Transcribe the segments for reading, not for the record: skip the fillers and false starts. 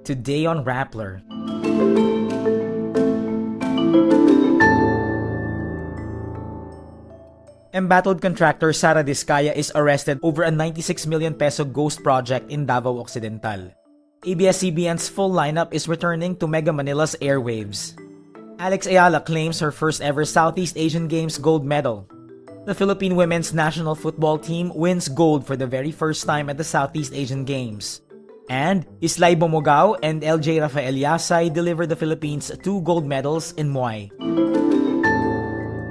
Today on Rappler. Embattled contractor Sara Discaya is arrested over a 96 million peso ghost project in Davao Occidental. ABS-CBN's full lineup is returning to Mega Manila's airwaves. Eala claims her first ever Southeast Asian Games gold medal. The Philippine women's national football team wins gold for the very first time at the Southeast Asian Games. And Islay Bomogao and LJ Rafael Yasay delivered the Philippines 2 gold medals in Muay.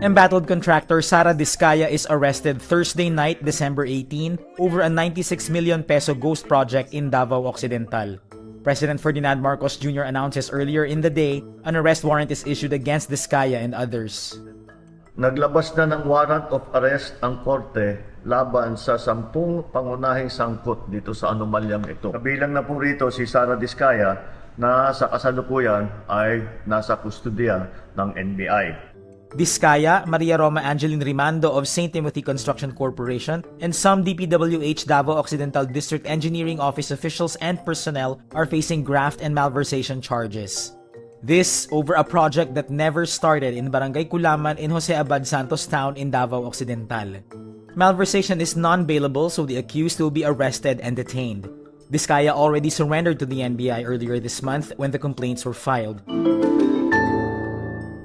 Embattled contractor Sara Discaya is arrested Thursday night, December 18, over a 96 million peso ghost project in Davao Occidental. President Ferdinand Marcos Jr. announces earlier in the day, an arrest warrant is issued against Discaya and others. Naglabas na ng warrant of arrest ang korte laban sa 10 pangunahing sangkot dito sa anomalyang ito. Kabilang na po rito si Sara Discaya na sa kasalukuyan ay nasa kustodiya ng NBI. Discaya, Maria Roma Angeline Rimando of St. Timothy Construction Corporation, and some DPWH Davao Occidental District Engineering Office officials and personnel are facing graft and malversation charges. This over a project that never started in Barangay Kulaman in Jose Abad Santos Town in Davao Occidental. Malversation is non-bailable, so the accused will be arrested and detained. Discaya already surrendered to the NBI earlier this month when the complaints were filed.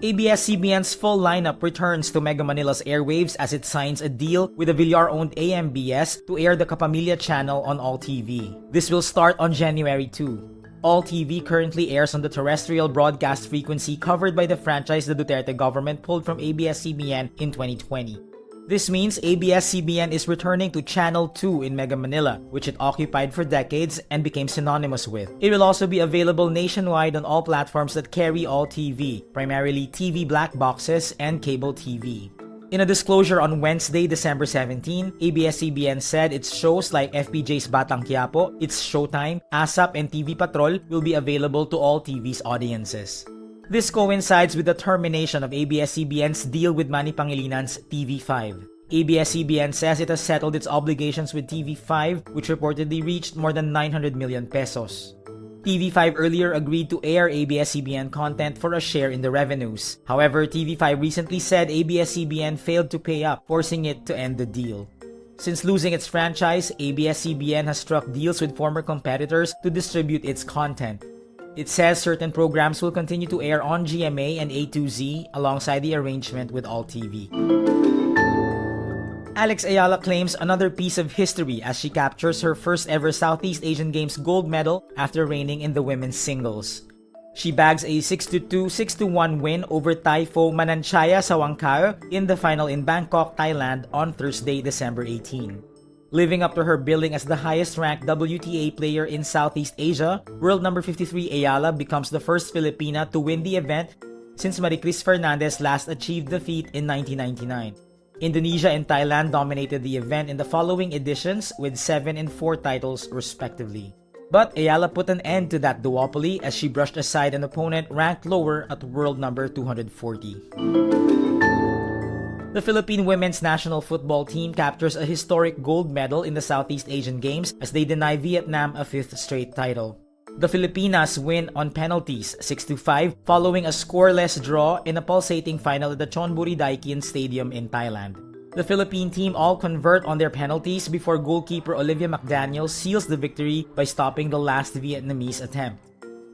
ABS-CBN's full lineup returns to Mega Manila's airwaves as it signs a deal with the Villar-owned AMBS to air the Kapamilya channel on ALLTV. This will start on January 2. ALLTV currently airs on the terrestrial broadcast frequency covered by the franchise the Duterte government pulled from ABS-CBN in 2020. This means ABS-CBN is returning to Channel 2 in Mega Manila, which it occupied for decades and became synonymous with. It will also be available nationwide on all platforms that carry ALLTV, primarily TV black boxes and cable TV. In a disclosure on Wednesday, December 17, ABS-CBN said its shows like FPJ's Batang Quiapo, its Showtime, ASAP, and TV Patrol will be available to ALLTV's audiences. This coincides with the termination of ABS-CBN's deal with Manny Pangilinan's TV5. ABS-CBN says it has settled its obligations with TV5, which reportedly reached more than 900 million pesos. TV5 earlier agreed to air ABS-CBN content for a share in the revenues. However, TV5 recently said ABS-CBN failed to pay up, forcing it to end the deal. Since losing its franchise, ABS-CBN has struck deals with former competitors to distribute its content. It says certain programs will continue to air on GMA and A2Z alongside the arrangement with ALLTV. Eala claims another piece of history as she captures her first ever Southeast Asian Games gold medal after reigning in the women's singles. She bags a 6-2, 6-1 win over Taifo Mananchaya Sawangkao in the final in Bangkok, Thailand on Thursday, December 18. Living up to her billing as the highest-ranked WTA player in Southeast Asia, world number 53 Eala becomes the first Filipina to win the event since Maricris Fernandez last achieved the feat in 1999. Indonesia and Thailand dominated the event in the following editions with 7 and 4 titles respectively. But Eala put an end to that duopoly as she brushed aside an opponent ranked lower at world number 240. The Philippine women's national football team captures a historic gold medal in the Southeast Asian Games as they deny Vietnam a 5th straight title. The Filipinas win on penalties 6-5 following a scoreless draw in a pulsating final at the Chonburi Daekian Stadium in Thailand. The Philippine team all convert on their penalties before goalkeeper Olivia McDaniel seals the victory by stopping the last Vietnamese attempt.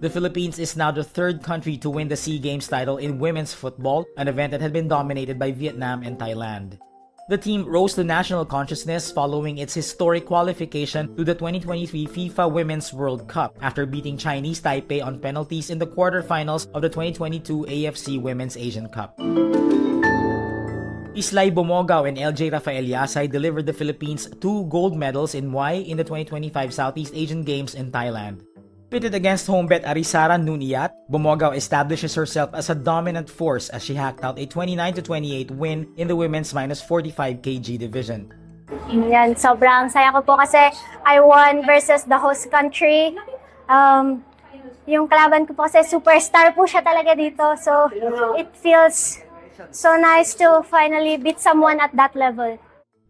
The Philippines is now the 3rd country to win the SEA Games title in women's football, an event that had been dominated by Vietnam and Thailand. The team rose to national consciousness following its historic qualification to the 2023 FIFA Women's World Cup after beating Chinese Taipei on penalties in the quarterfinals of the 2022 AFC Women's Asian Cup. Islay Bomogao and LJ Rafael Yasay delivered the Philippines 2 gold medals in Muay in the 2025 Southeast Asian Games in Thailand. Pitted against homebet Arisara Nuniyat, Bomogao establishes herself as a dominant force as she hacked out a 29-28 win in the women's -45 kg division. Yan, sobrang saya ko po kasi I won versus the host country. Yung kalaban ko po kasi superstar po siya talaga dito. So it feels so nice to finally beat someone at that level.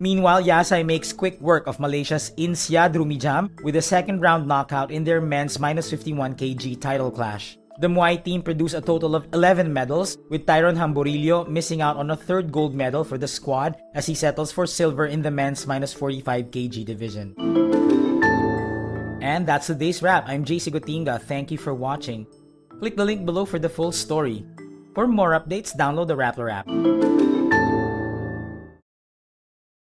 Meanwhile, Yasay makes quick work of Malaysia's Insyad Rumijam with a second-round knockout in their men's -51 kg title clash. The Muay team produced a total of 11 medals, with Tyron Hamborillo missing out on a third gold medal for the squad as he settles for silver in the men's -45 kg division. And that's today's wrap. I'm JC Gotinga. Thank you for watching. Click the link below for the full story. For more updates, download the Rappler app.